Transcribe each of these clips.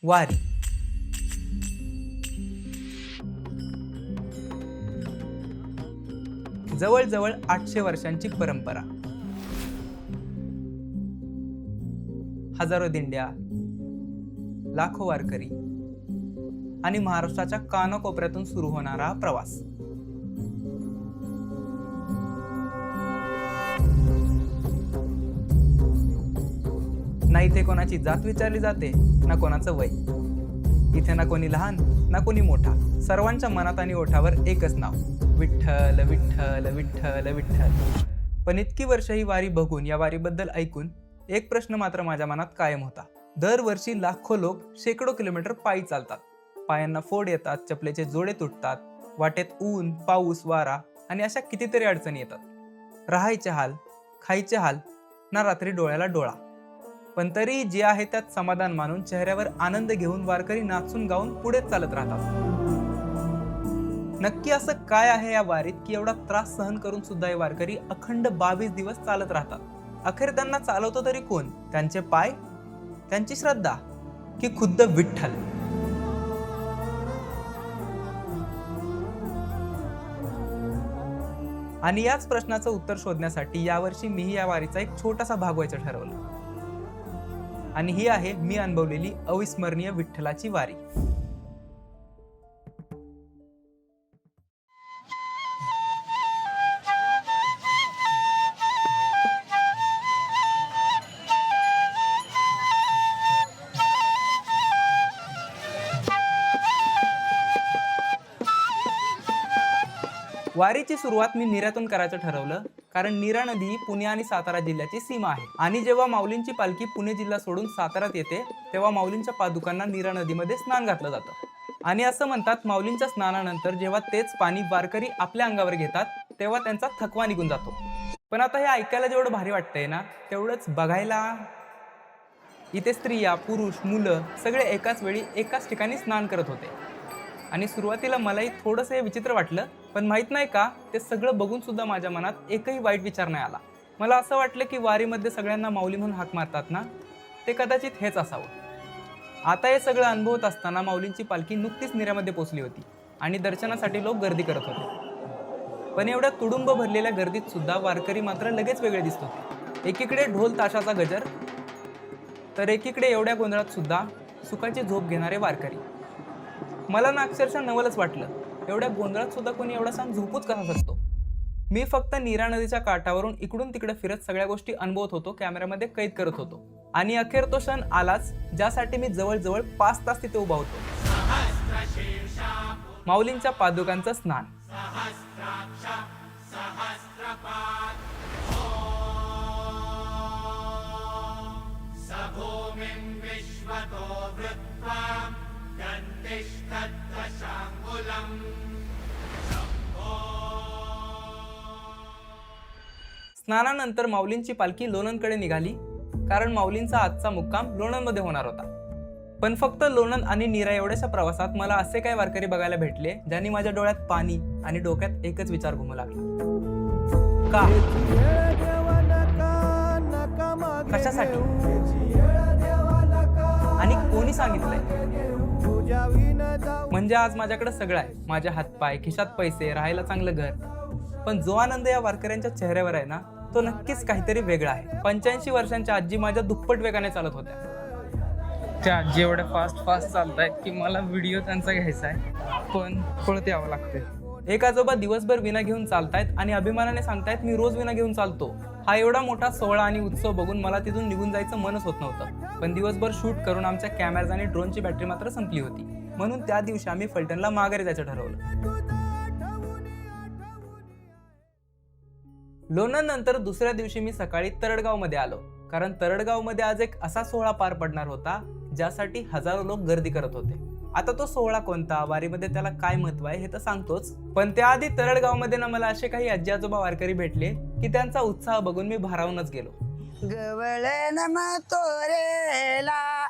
वारी. जवळजवळ 800 वर्षांची परंपरा. हजारो दिंड्या, लाखो वारकरी आणि महाराष्ट्राच्या कानाकोपऱ्यातून सुरू होणारा हा प्रवास. ना इथे कोणाची जात विचारली जाते, ना कोणाचं वय. इथे ना कोणी लहान ना कोणी मोठा. सर्वांच्या मनात आणि ओठावर एकच नाव, विठ्ठल विठ्ठल विठ्ठल विठ्ठल. पण इतकी वर्ष ही वारी बघून, या वारीबद्दल ऐकून एक प्रश्न मात्र माझ्या मनात कायम होता. दरवर्षी लाखो लोक शेकडो किलोमीटर पायी चालतात. पायांना फोड येतात, चपलेचे जोडे तुटतात, वाटेत ऊन, पाऊस, वारा आणि अशा कितीतरी अडचणी येतात. राहायचे हाल, खायचे हाल, ना रात्री डोळ्याला डोळा. पण तरी जे आहे त्यात समाधान मानून, चेहऱ्यावर आनंद घेऊन वारकरी नाचून गाऊन पुढेच चालत राहतात. नक्की असं काय आहे या वारीत की एवढा त्रास सहन करून सुद्धा हे वारकरी अखंड 22 दिवस चालत राहतात? अखेर त्यांना चालवतो तरी कोण? त्यांचे पाय, त्यांची श्रद्धा, की खुद्द विठ्ठल? आणि याच प्रश्नाचं उत्तर शोधण्यासाठी यावर्षी मीही या वारीचा एक छोटासा भाग व्हायचं ठरवलं. आणि ही आहे मी अनुभवलेली अविस्मरणीय विठ्ठलाची वारी. वारीची सुरुवात मी नीरातून करायचं ठरवलं, कारण नीरा नदी ही पुणे आणि सातारा जिल्ह्याची सीमा आहे. आणि जेव्हा माऊलींची पालखी पुणे जिल्हा सोडून साताऱ्यात येते, तेव्हा माऊलींच्या पादुकांना नीरा नदीमध्ये स्नान घातलं जातं. आणि असं म्हणतात, माऊलींच्या स्नानानंतर जेव्हा तेच पाणी वारकरी आपल्या अंगावर घेतात, तेव्हा त्यांचा थकवा निघून जातो. पण आता हे ऐकायला जेवढं भारी वाटतंय ना, तेवढंच बघायला. इथे स्त्रिया, पुरुष, मुलं सगळे एकाच वेळी एकाच ठिकाणी स्नान करत होते. आणि सुरुवातीला मलाही थोडंसं हे विचित्र वाटलं, पण माहित नाही का, ते सगळं बघून सुद्धा माझ्या मनात एकही वाईट विचार नाही आला. मला असं वाटलं की वारीमध्ये सगळ्यांना माऊली म्हणून हाक मारतात ना, ते कदाचित हेच असावं. आता हे सगळं अनुभवत असताना माऊलींची पालखी नुकतीच नीरामध्ये पोचली होती आणि दर्शनासाठी लोक गर्दी करत होते. पण एवढ्या तुडुंब भरलेल्या गर्दीत सुद्धा वारकरी मात्र लगेच वेगळे दिसत होते. एकीकडे ढोल ताशाचा गजर, तर एकीकडे एवढ्या गोंधळात सुद्धा सुखाची झोप घेणारे वारकरी. मला ना अक्षरशः नवलच वाटलं, एवढ्या गोंधळात सुद्धा कोणी एवढा सांग झोपूच कसा शकतो. मी फक्त नीरा नदीच्या काठावरून इकडून तिकडे फिरत सगळ्या गोष्टी अनुभवत होतो, कॅमेऱ्यामध्ये कैद करत होतो. आणि अखेर तो क्षण आलाच, ज्यासाठी मी जवळजवळ 5 तास तिथे उभा होतो. माऊलींच्या पादुकांचं स्नान. स्नानानंतर माऊलींची पालखी लोणंदकडे निघाली, कारण माऊलींचा आजचा मुक्काम लोणंदमध्ये होणार होता. पण फक्त लोणंद आणि नीरा एवढ्याशा प्रवासात मला असे काही वारकरी बघायला भेटले, ज्यांनी माझ्या डोळ्यात पाणी आणि डोक्यात एकच विचार घुमू लागला. का? कशासाठी? आणि कोणी सांगितलंय? म्हणजे आज माझ्याकडे सगळं आहे, माझे हातपाय, खिशात पैसे, राहायला चांगलं घर. पण जो आनंद या वारकऱ्यांच्या चेहऱ्यावर आहे ना, तो नक्कीच काहीतरी वेगळा आहे. 85 वर्षांच्या आजी माझ्या दुप्पट वेगाने चालत होत्या. त्या आजी एवढ्या फास्ट चालतायत की मला व्हिडिओ त्यांचा घ्यायचा आहे, पण पळत यावं लागतंय. एक आजोबा दिवसभर विणा घेऊन चालतायत आणि अभिमानाने सांगतायत, मी रोज विणा घेऊन चालतो. हा एवढा मोठा सोहळा आणि उत्सव बघून मला तिथून निघून जायचं मनच होत नव्हतं. पण दिवसभर शूट करून आमच्या कॅमेराज आणि ड्रोनची बॅटरी मात्र संपली होती. म्हणून त्या दिवशी आम्ही फलटणला माघारी जायचं ठरवलं. लोणंद नंतर दुसऱ्या दिवशी मी सकाळी तरडगावमध्ये आलो, कारण तरडगावमध्ये आज एक असा सोहळा पार पडणार होता, ज्यासाठी हजारो लोक गर्दी करत होते. आता तो सोहळा कोणता, वारीमध्ये त्याला काय महत्व आहे हे तर सांगतोच, पण त्याआधी तरडगावमध्ये ना मला असे काही आजी आजोबा वारकरी भेटले की त्यांचा उत्साह बघून मी भारावूनच गेलो. गवळण तोरेला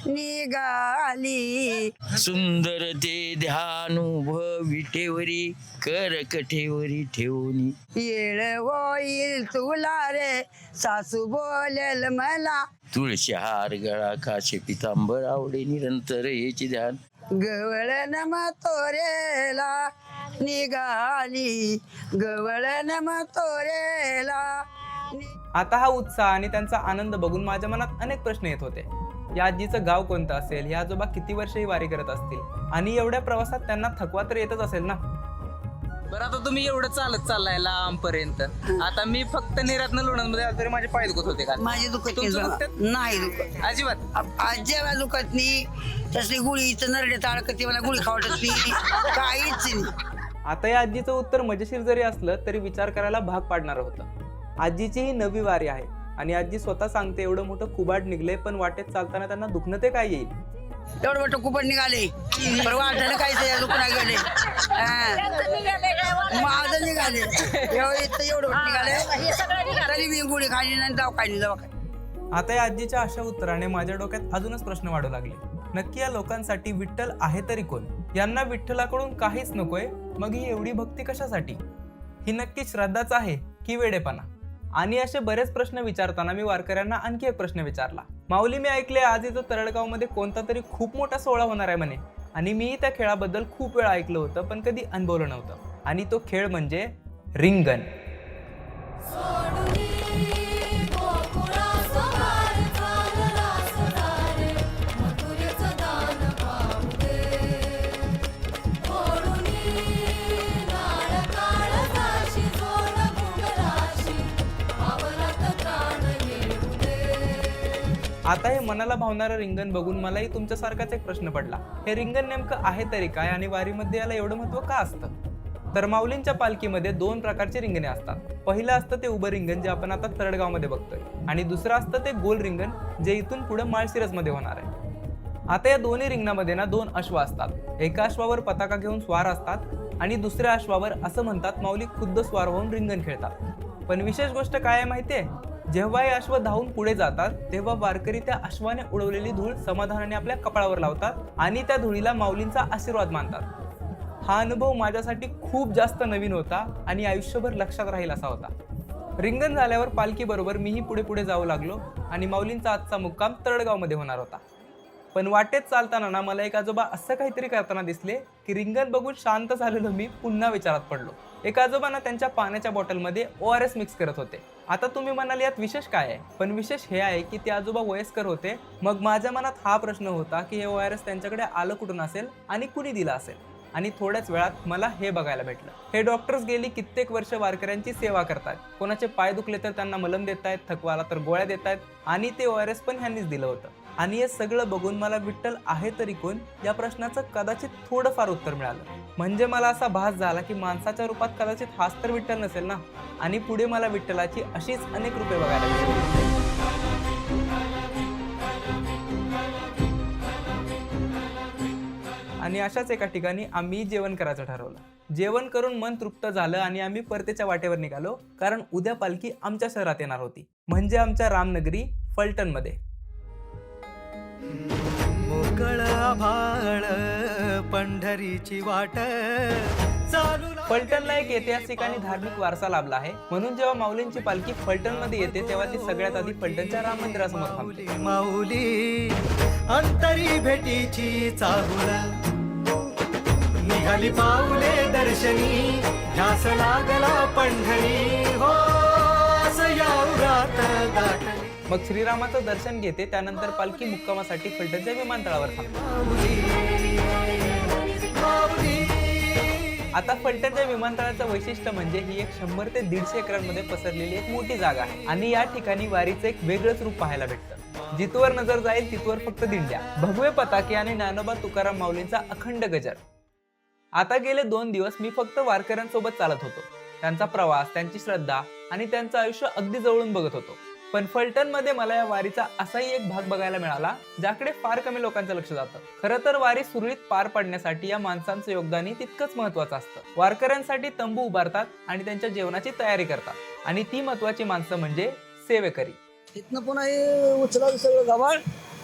निघाली. सुंदर ते ध्यानु विठेवरी कर कठेवरी ठेवणी. येळ होईल तुला रे सासू बोलेल मला. तुळशी हार गळा काशे पितांबर आवडे निरंतर हेचे ध्यान. गवळण तोरेला निघाली. गवळण तोरेला. आता हा उत्साह आणि त्यांचा आनंद बघून माझ्या मनात अनेक प्रश्न येत होते. या आजीचं गाव कोणतं असेल, हे आजोबा किती वर्ष ही वारी करत असतील, आणि एवढ्या प्रवासात त्यांना थकवा तर येतच असेल ना. बरं, आता तुम्ही एवढं चालत चाललाय लांब पर्यंत. आता मी फक्त निरातनं लोणंदमध्ये आलो तरी माझे पाय दुखत होते का? माझी दुखत तुमचं नाही दुखतात? बघा. नाही दुखत अजिबात. आजीला दुखत नाही. तसली गुळीचं नरडे ताळकते मला गुळी खावटत नाही. काहीच नाही. आता या आजीचं उत्तर मजेशीर जरी असलं तरी विचार करायला भाग पाडणारं होतं. आजीची ही नवी वारी आहे आणि आजी स्वतः सांगते एवढं मोठं कुबाड निघले, पण वाटेत चालताना त्यांना दुखणं ते काय येईल. एवढं मोठं कुपड निघाले पण वाटलं काय दुखणा गेले. माझं निघाले एवढं निघाले तरी मी गुळी खाली नाही दवाखाने. आता या आजीच्या अशा उत्तराने माझ्या डोक्यात अजूनच प्रश्न वाढू लागले. नक्की या लोकांसाठी विठ्ठल आहे तरी कोण? यांना विठ्ठलाकडून काहीच नकोय, मग ही एवढी भक्ती कशासाठी? ही नक्की श्रद्धाच आहे की वेडेपणा? आणि असे बरेच प्रश्न विचारताना मी वारकऱ्यांना आणखी एक प्रश्न विचारला. माऊली, मी ऐकले आज इथं तरळगाव मध्ये कोणता तरी खूप मोठा सोहळा होणार आहे म्हणे, आणि मी त्या खेळाबद्दल खूप वेळा ऐकलं होतं पण कधी अनुभवलं नव्हतं. आणि तो खेळ म्हणजे रिंगण. आता हे मनाला भावणारं रिंगण बघून मलाही तुमच्यासारखाच एक प्रश्न पडला. हे रिंगण नेमकं आहे तरी काय, आणि वारीमध्ये याला एवढं महत्व का असतं? तर माऊलींच्या पालखीमध्ये दोन प्रकारचे रिंगणे असतात. पहिलं असतं ते उभं रिंगण, जे आपण आता तरडगावमध्ये बघतोय, आणि दुसरं असतं ते गोल रिंगण, जे इथून पुढे माळशिरसमध्ये होणार आहे. आता या दोन्ही रिंगणामध्ये ना दोन अश्व असतात. एका अश्वावर पताका घेऊन स्वार असतात आणि दुसऱ्या अश्वावर असं म्हणतात माऊली खुद्द स्वार होऊन रिंगण खेळतात. पण विशेष गोष्ट काय आहे माहितीये? जेव्हा हे अश्व धावून पुढे जातात तेव्हा वारकरी त्या अश्वाने उडवलेली धूळ समाधानाने आपल्या कपाळावर लावतात आणि त्या धुळीला माऊलींचा आशीर्वाद मानतात. हा अनुभव माझ्यासाठी खूप जास्त नवीन होता आणि आयुष्यभर लक्षात राहील असा होता. रिंगण झाल्यावर पालखी बरोबर मीही पुढे पुढे जाऊ लागलो आणि माऊलींचा आजचा मुक्काम तरडगाव मध्ये होणार होता. पण वाटेत चालताना ना मला एक आजोबा असं काहीतरी करताना दिसले की रिंगण बघून शांत झालेलो मी पुन्हा विचारात पडलो. एक आजोबांना त्यांच्या पाण्याच्या बॉटलमध्ये ORS मिक्स करत होते. आता तुम्ही म्हणाल यात विशेष काय आहे? पण विशेष हे आहे की ते आजोबा वयस्कर होते. मग माझ्या मनात हा प्रश्न होता की हे ORS त्यांच्याकडे आलं कुठून असेल आणि कुणी दिलं असेल? आणि थोड्याच वेळात मला हे बघायला भेटलं. हे डॉक्टर्स गेली कित्येक वर्ष वारकऱ्यांची सेवा करतात. कोणाचे पाय दुखले तर त्यांना मलम देत आहेत, थकवा आला तर गोळ्या देत आहेत, आणि ते ORS पण ह्यांनीच दिलं होतं. आणि हे सगळं बघून मला विठ्ठल आहे तरी कोण या प्रश्नाचं कदाचित थोडंफार उत्तर मिळालं. म्हणजे मला असा भास झाला की माणसाच्या रूपात कदाचित हाच तर विठ्ठल नसेल ना. आणि पुढे मला विठ्ठलाची अशीच अनेक रूपे बघायला मिळाली. आणि अशाच एका ठिकाणी आम्ही जेवण करायचं ठरवलं. जेवण करून मन तृप्त झालं आणि आम्ही परतीच्या वाटेवर निघालो, कारण उद्या पालखी आमच्या शहरात येणार होती, म्हणजे आमच्या रामनगरी फलटणमध्ये. मोकळ आभाळ पंढरीची वाट चालू. फलटणला एक ऐतिहासिक आणि धार्मिक वारसा लाभला आहे, म्हणून जेव्हा माऊलींची पालखी फलटणमध्ये येते तेव्हा ती सगळ्यात आधी फलटणच्या राम मंदिरासमोर थांबते. माऊली अंतरी भेटीची चाहुल निघाली पाऊले दर्शनी, ध्यास लागला पंढरी हो सयाउरात गाठली. मग श्रीरामाचं दर्शन घेते, त्यानंतर पालखी मुक्कामासाठी फलटणच्या विमानतळावर थांबते. आता फलटणच्या विमानतळाचं वैशिष्ट्य म्हणजे ही एक 100 ते 150 एकरांमध्ये पसरलेली एक मोठी जागा आहे आणि या ठिकाणी वारीचं एक वेगळंच रूप पाहायला भेटतं. जिथवर नजर जाईल तिथवर फक्त दिंड्या, भगवे पताके आणि ज्ञानोबा तुकाराम माऊलींचा अखंड गजर. आता गेले 2 दिवस मी फक्त वारकऱ्यांसोबत चालत होतो. त्यांचा प्रवास, त्यांची श्रद्धा आणि त्यांचं आयुष्य अगदी जवळून बघत होतो. पण फलटण मध्ये मला या वारीचा असाही एक भाग बघायला मिळाला ज्याकडे फार कमी लोकांचं लक्ष जातं. खरं तर वारी सुरळीत पार पडण्यासाठी या माणसांचं योगदानही तितकंच महत्वाचं असतं. वारकऱ्यांसाठी तंबू उभारतात आणि त्यांच्या जेवणाची तयारी करतात, आणि ती महत्वाची माणसं म्हणजे सेवेकरी. इथनं पुन्हा हे उचला सगळं गव्हाळ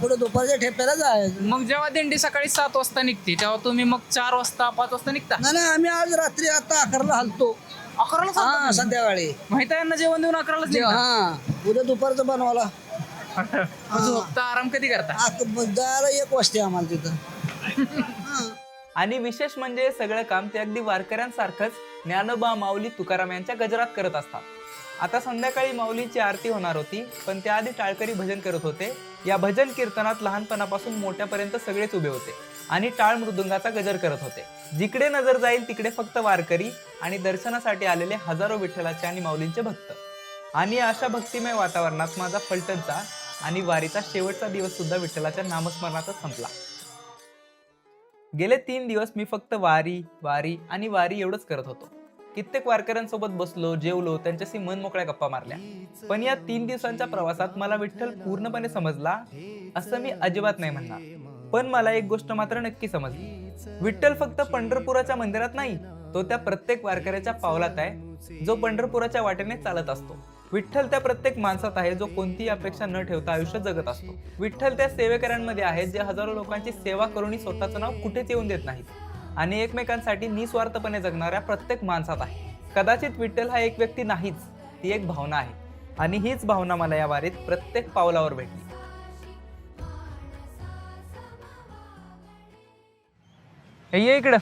पुढे दुपारच्या ठेप्याला जायचं. मग जेव्हा दिंडी सकाळी 7 वाजता निघते तेव्हा तुम्ही मग 4 वाजता 5 वाजता निघता? नाही आम्ही आज रात्री आता 11ला हलतो. 11ला हा संध्याकाळी. माहिती आहे ना, जेवण देऊन 11लाच निघता? हा उद्या दुपारचं बनवायला मग झोपता आराम कधी करता? जायला 1 वाजता आम्हाला तिथं. आणि विशेष म्हणजे सगळं काम ते अगदी वारकऱ्यांसारखंच ज्ञानोबा माऊली तुकाराम यांच्या गजरात करत असतात. आता संध्याकाळी माऊलीची आरती होणार होती, पण त्याआधी टाळकरी भजन करत होते. या भजन कीर्तनात लहानपणापासून मोठ्यापर्यंत सगळेच उभे होते आणि टाळ मृदुंगाचा गजर करत होते. जिकडे नजर जाईल तिकडे फक्त वारकरी आणि दर्शनासाठी आलेले हजारो विठ्ठलाचे आणि माऊलींचे भक्त. आणि अशा भक्तिमय वातावरणात माझा फलटणचा आणि वारीचा शेवटचा दिवस सुद्धा विठ्ठलाच्या नामस्मरणातच संपला. गेले 3 दिवस मी फक्त वारी वारी आणि वारी एवढंच करत होतो. कित्येक वारकऱ्यांसोबत बसलो, जेवलो, त्यांच्याशी मन मोकळ्या गप्पा मारल्या. पण या 3 दिवसांच्या प्रवासात मला विठ्ठल पूर्णपणे समजला असं मी अजिबात नाही म्हणणार. पण मला एक गोष्ट मात्र नक्की समजली, विठ्ठल फक्त पंढरपुराच्या मंदिरात नाही, तो त्या प्रत्येक वारकऱ्याच्या पावलात आहे जो पंढरपुराच्या वाटेने चालत असतो. विठ्ठल त्या प्रत्येक माणसात आहे जो कोणतीही अपेक्षा न ठेवता आयुष्य जगत असतो. विठ्ठल त्या सेवेकऱ्यांमध्ये आहेत जे हजारो लोकांची सेवा करूनही स्वतःचं नाव कुठेच येऊन देत नाहीत आणि एकमेकांसाठी निस्वार्थपणे जगणाऱ्या प्रत्येक माणसात आहे. कदाचित विठ्ठल हा एक व्यक्ती नाहीच, ती एक भावना आहे आणि हीच भावना मला या वारीत प्रत्येक पावलावर भेटली. ये इकडं,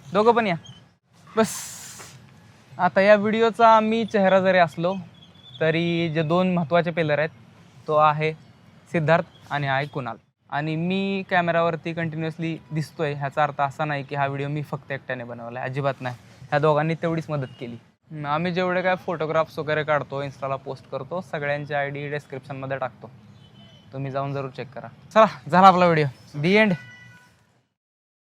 दोघं पण या. बस आता या व्हिडिओचा मी चेहरा जरी असलो तरी जे 2 महत्त्वाचे पिलर आहेत तो आहे सिद्धार्थ आणि आहे कुणाल. आणि मी कॅमेरावरती कंटिन्युअसली दिसतोय ह्याचा अर्थ असा नाही की हा व्हिडिओ मी फक्त एकट्याने बनवला आहे, अजिबात नाही. ह्या दोघांनी तेवढीच मदत केली. आम्ही जेवढे काय फोटोग्राफ्स वगैरे काढतो, इन्स्टाला पोस्ट करतो, सगळ्यांची ID डिस्क्रिप्शनमध्ये टाकतो, तुम्ही जाऊन जरूर चेक करा. चला, झाला आपला व्हिडिओ. दी एंड.